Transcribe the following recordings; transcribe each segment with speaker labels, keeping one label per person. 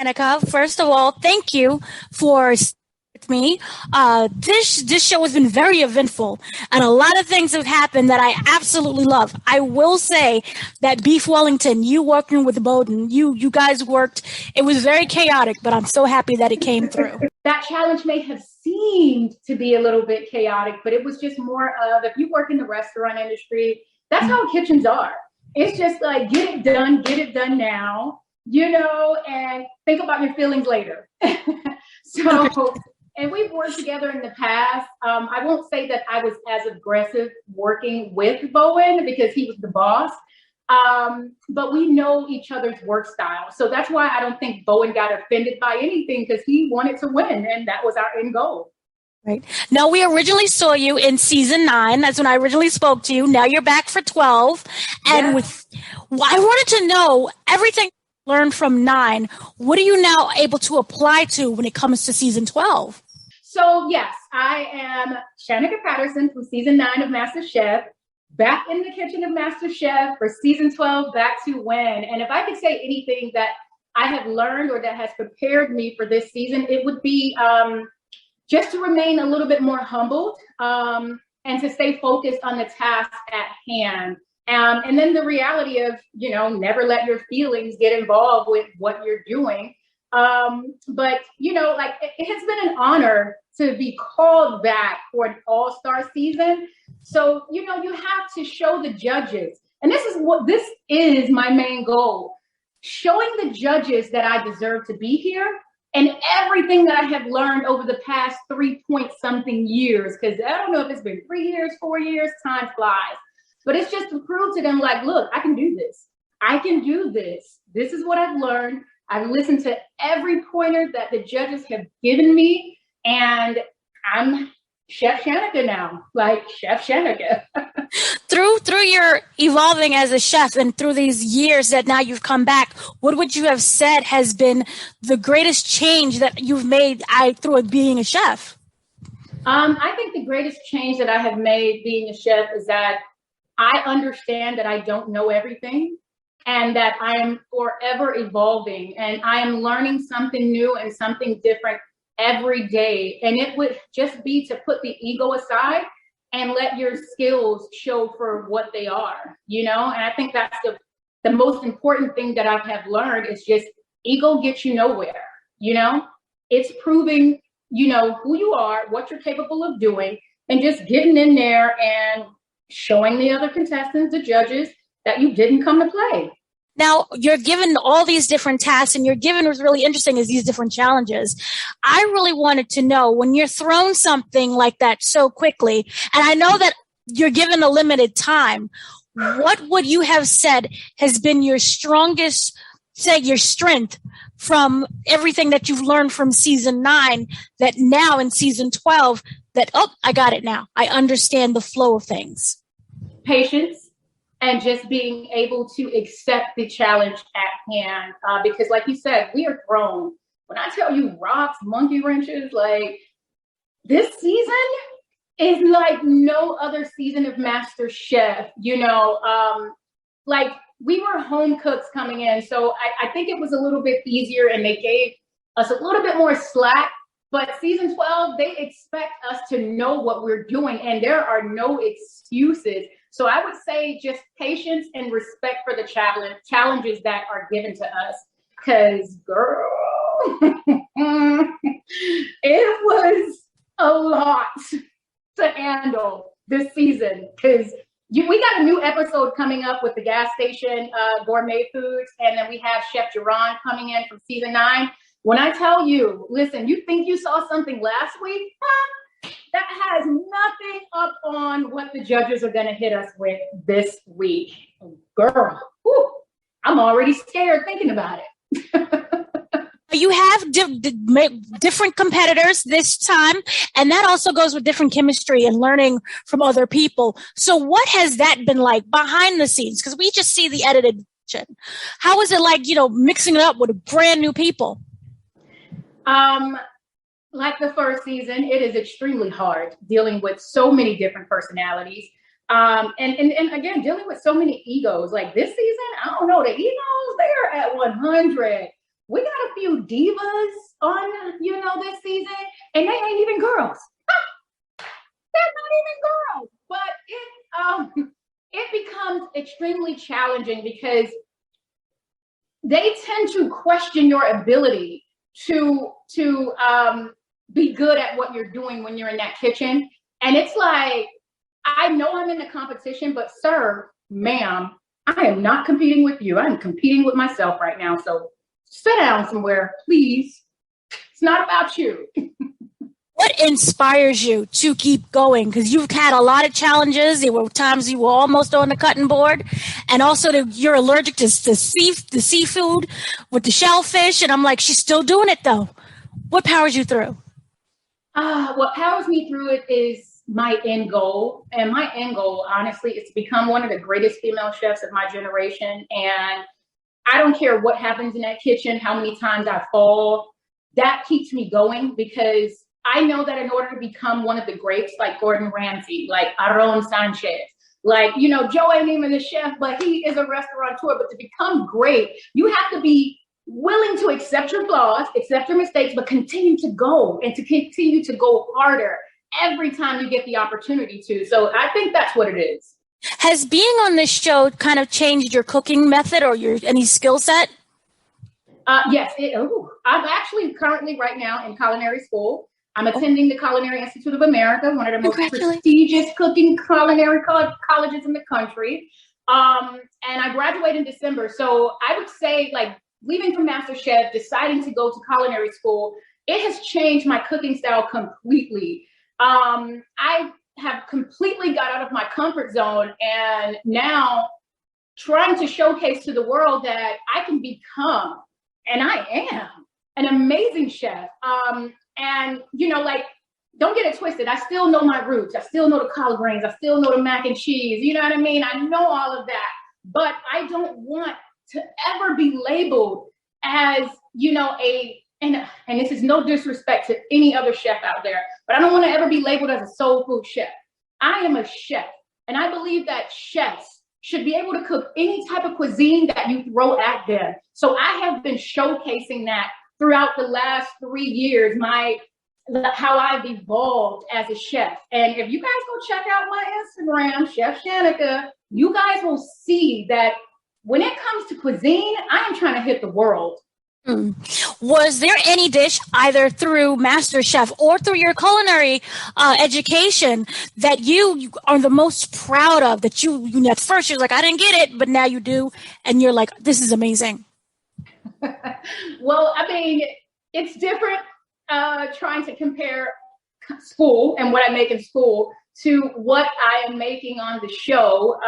Speaker 1: Shanika, first of all, thank you for with me. This show has been very eventful, and a lot of things have happened that I absolutely love. I will say that Beef Wellington, you working with Bowden, you guys worked. It was very chaotic, but I'm so happy that it came through.
Speaker 2: That challenge may have seemed to be a little bit chaotic, but it was just more of, if you work in the restaurant industry, that's how kitchens are. It's just like, get it done now, and think about your feelings later. So, and we've worked together in the past. I won't say that I was as aggressive working with Bowen because he was the boss. But we know each other's work style. So that's why I don't think Bowen got offended by anything, because he wanted to win, and that was our end goal.
Speaker 1: Right. Now, we originally saw you in season 9. That's when I originally spoke to you. Now you're back for 12. And I wanted to know everything you learned from 9. What are you now able to apply to when it comes to season 12?
Speaker 2: So, yes, I am Shanika Patterson from season 9 of MasterChef, back in the kitchen of MasterChef for season 12, back to win. And if I could say anything that I have learned or that has prepared me for this season, it would be just to remain a little bit more humbled and to stay focused on the task at hand. And then the reality of, never let your feelings get involved with what you're doing. But, it has been an honor to be called back for an all-star season. So, you have to show the judges, and this is my main goal, showing the judges that I deserve to be here and everything that I have learned over the past 3-point-something years, because I don't know if it's been 3 years, 4 years, time flies, but it's just to prove to them, like, look, I can do this. I can do this. This is what I've learned. I've listened to every pointer that the judges have given me, and I'm Chef Shanika now, like Chef Shanika.
Speaker 1: Through your evolving as a chef and through these years that now you've come back, what would you have said has been the greatest change that you've made through being a chef?
Speaker 2: I think the greatest change that I have made being a chef is that I understand that I don't know everything, and that I am forever evolving, and I am learning something new and something different every day. And it would just be to put the ego aside and let your skills show for what they are, And I think that's the most important thing that I have learned is just ego gets you nowhere, It's proving, who you are, what you're capable of doing, and just getting in there and showing the other contestants, the judges, that you didn't come to play.
Speaker 1: Now, you're given all these different tasks, and you're given what's really interesting is these different challenges. I really wanted to know, when you're thrown something like that so quickly, and I know that you're given a limited time, what would you have said has been your strongest, say, your strength from everything that you've learned from season 9, that now in season 12, that, I got it now. I understand the flow of things.
Speaker 2: Patience. And just being able to accept the challenge at hand. Because like you said, we are thrown. When I tell you rocks, monkey wrenches, like this season is like no other season of MasterChef, like we were home cooks coming in. So I think it was a little bit easier, and they gave us a little bit more slack. But season 12, they expect us to know what we're doing, and there are no excuses. So I would say just patience and respect for the challenges that are given to us. Because, girl, it was a lot to handle this season. Because we got a new episode coming up with the gas station gourmet foods, and then we have Chef Jerron coming in from season 9. When I tell you, listen, you think you saw something last week? That has nothing up on what the judges are going to hit us with this week. Girl, I'm already scared thinking about it.
Speaker 1: You have different competitors this time, and that also goes with different chemistry and learning from other people. So what has that been like behind the scenes? Because we just see the edited version. How is it like, mixing it up with brand new people?
Speaker 2: Like the first season, it is extremely hard dealing with so many different personalities. And again, dealing with so many egos. Like this season, I don't know, the egos, they are at 100. we got a few divas on, this season, and they ain't even girls. They're not even girls. But it becomes extremely challenging because they tend to question your ability to be good at what you're doing when you're in that kitchen. And it's like, I know I'm in the competition, but sir, ma'am, I am not competing with you. I'm competing with myself right now. So sit down somewhere, please. It's not about you.
Speaker 1: What inspires you to keep going? Because you've had a lot of challenges. There were times you were almost on the cutting board, and also you're allergic to the seafood with the shellfish. And I'm like, she's still doing it though. What powers you through?
Speaker 2: What powers me through it is my end goal. And my end goal, honestly, is to become one of the greatest female chefs of my generation. And I don't care what happens in that kitchen, how many times I fall. That keeps me going because I know that in order to become one of the greats, like Gordon Ramsay, like Sanchez, like, Joe ain't even the chef, but he is a restaurateur. But to become great, you have to be willing to accept your flaws, accept your mistakes, but continue to go and to continue to go harder every time you get the opportunity to. So I think that's what it is.
Speaker 1: Has being on this show kind of changed your cooking method or any skill set?
Speaker 2: Yes. I'm actually currently right now in culinary school. I'm attending the Culinary Institute of America, one of the most prestigious cooking culinary colleges in the country. And I graduate in December. So I would say, like, leaving from MasterChef, deciding to go to culinary school, it has changed my cooking style completely. I have completely got out of my comfort zone and now trying to showcase to the world that I can become, and I am, an amazing chef. And, don't get it twisted. I still know my roots. I still know the collard greens. I still know the mac and cheese. You know what I mean? I know all of that. But I don't want to ever be labeled as, and this is no disrespect to any other chef out there, but I don't want to ever be labeled as a soul food chef. I am a chef. And I believe that chefs should be able to cook any type of cuisine that you throw at them. So I have been showcasing that throughout the last 3 years, how I've evolved as a chef. And if you guys go check out my Instagram, Chef Shanika, you guys will see that when it comes to cuisine, I am trying to hit the world.
Speaker 1: Was there any dish, either through MasterChef or through your culinary education, that you are the most proud of, that you at first you're like, I didn't get it, but now you do, and you're like, this is amazing?
Speaker 2: Well, I mean, it's different trying to compare school and what I make in school to what I am making on the show.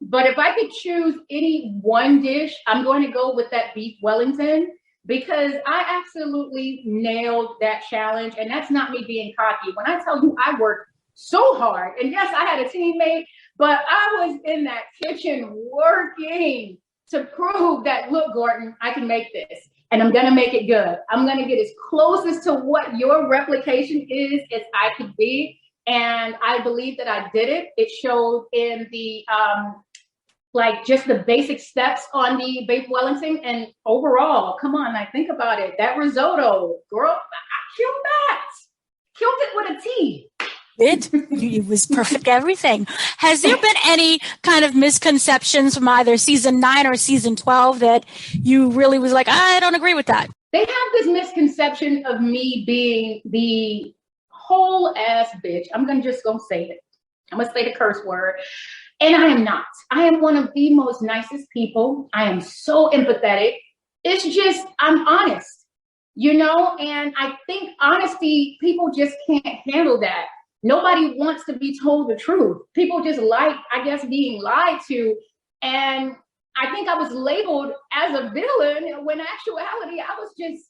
Speaker 2: But if I could choose any one dish, I'm going to go with that beef Wellington because I absolutely nailed that challenge. And that's not me being cocky. When I tell you I worked so hard, and yes, I had a teammate, but I was in that kitchen working to prove that, look, Gordon, I can make this and I'm going to make it good. I'm going to get as close as to what your replication is as I could be. And I believe that I did it. It showed in the, just the basic steps on the beef Wellington. And overall, come on, think about it. That risotto, girl, I killed that. Killed it with a T.
Speaker 1: It was perfect, everything. Has there been any kind of misconceptions from either season 9 or season 12 that you really was like, I don't agree with that?
Speaker 2: They have this misconception of me being the whole ass bitch. I'm just gonna say it. I'm gonna say the curse word. And I am not. I am one of the most nicest people. I am so empathetic. It's just, I'm honest, and I think honesty, people just can't handle that. Nobody wants to be told the truth. People just like, I guess, being lied to. And I think I was labeled as a villain when actuality, I was just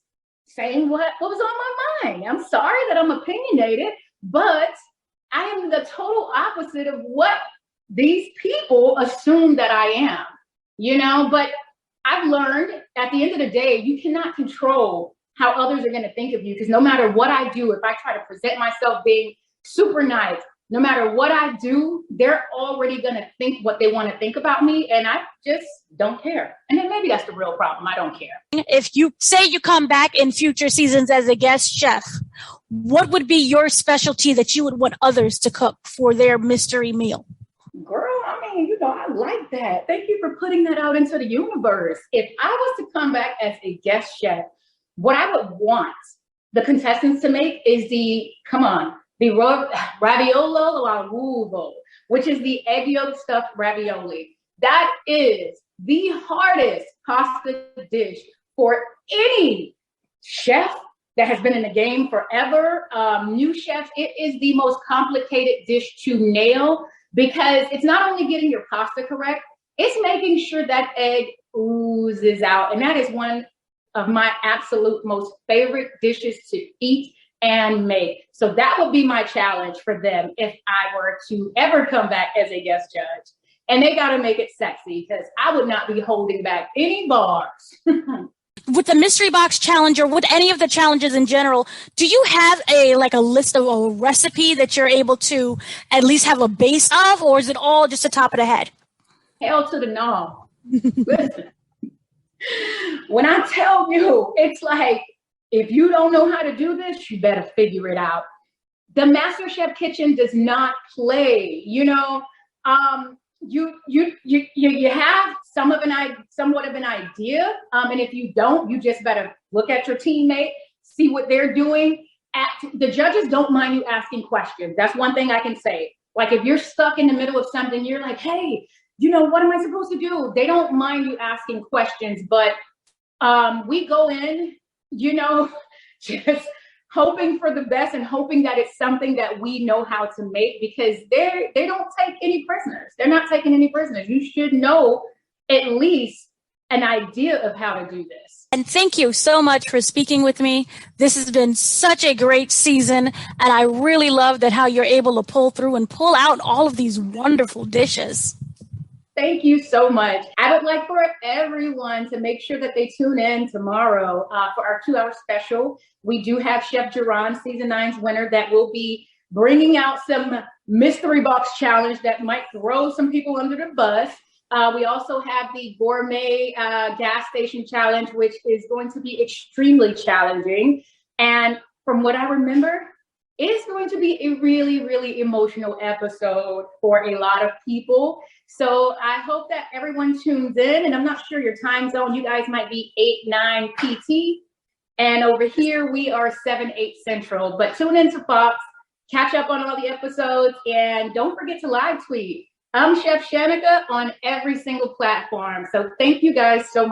Speaker 2: saying what was on my mind. I'm sorry that I'm opinionated, but I am the total opposite of what these people assume that I am, but I've learned at the end of the day, you cannot control how others are going to think of you because no matter what I do, if I try to present myself being super nice, no matter what I do, they're already going to think what they want to think about me. And I just don't care. And then maybe that's the real problem. I don't care.
Speaker 1: If you say you come back in future seasons as a guest chef, what would be your specialty that you would want others to cook for their mystery meal?
Speaker 2: Girl, I mean, I like that. Thank you for putting that out into the universe. If I was to come back as a guest chef, what I would want the contestants to make is the raviolo all'uovo, which is the egg yolk stuffed ravioli. That is the hardest pasta dish for any chef that has been in the game forever. New chefs, it is the most complicated dish to nail because it's not only getting your pasta correct, it's making sure that egg oozes out. And that is one of my absolute most favorite dishes to eat and make. So that would be my challenge for them if I were to ever come back as a guest judge. And they got to make it sexy because I would not be holding back any bars.
Speaker 1: With the mystery box challenge or with any of the challenges in general, do you have a list of a recipe that you're able to at least have a base of, or is it all just the top of the head?
Speaker 2: Hell to the no. Listen, when I tell you, it's like, if you don't know how to do this, you better figure it out. The MasterChef kitchen does not play. You have somewhat of an idea, and if you don't, you just better look at your teammate, see what they're doing. The judges don't mind you asking questions. That's one thing I can say. Like if you're stuck in the middle of something, you're like, hey, what am I supposed to do? They don't mind you asking questions, but we go in, just hoping for the best and hoping that it's something that we know how to make because they don't take any prisoners. They're not taking any prisoners. You should know at least an idea of how to do this.
Speaker 1: And thank you so much for speaking with me. This has been such a great season, and I really love how you're able to pull through and pull out all of these wonderful dishes.
Speaker 2: Thank you so much. I would like for everyone to make sure that they tune in tomorrow for our 2-hour special. We do have Chef Jerron, season 9's winner, that will be bringing out some mystery box challenge that might throw some people under the bus. We also have the gourmet gas station challenge, which is going to be extremely challenging. And from what I remember, it's going to be a really, really emotional episode for a lot of people. So I hope that everyone tunes in. And I'm not sure your time zone. You guys might be 8-9 PT. And over here, we are 7-8 Central. But tune into Fox, catch up on all the episodes, and don't forget to live tweet. I'm Chef Shanika on every single platform. So thank you guys so much.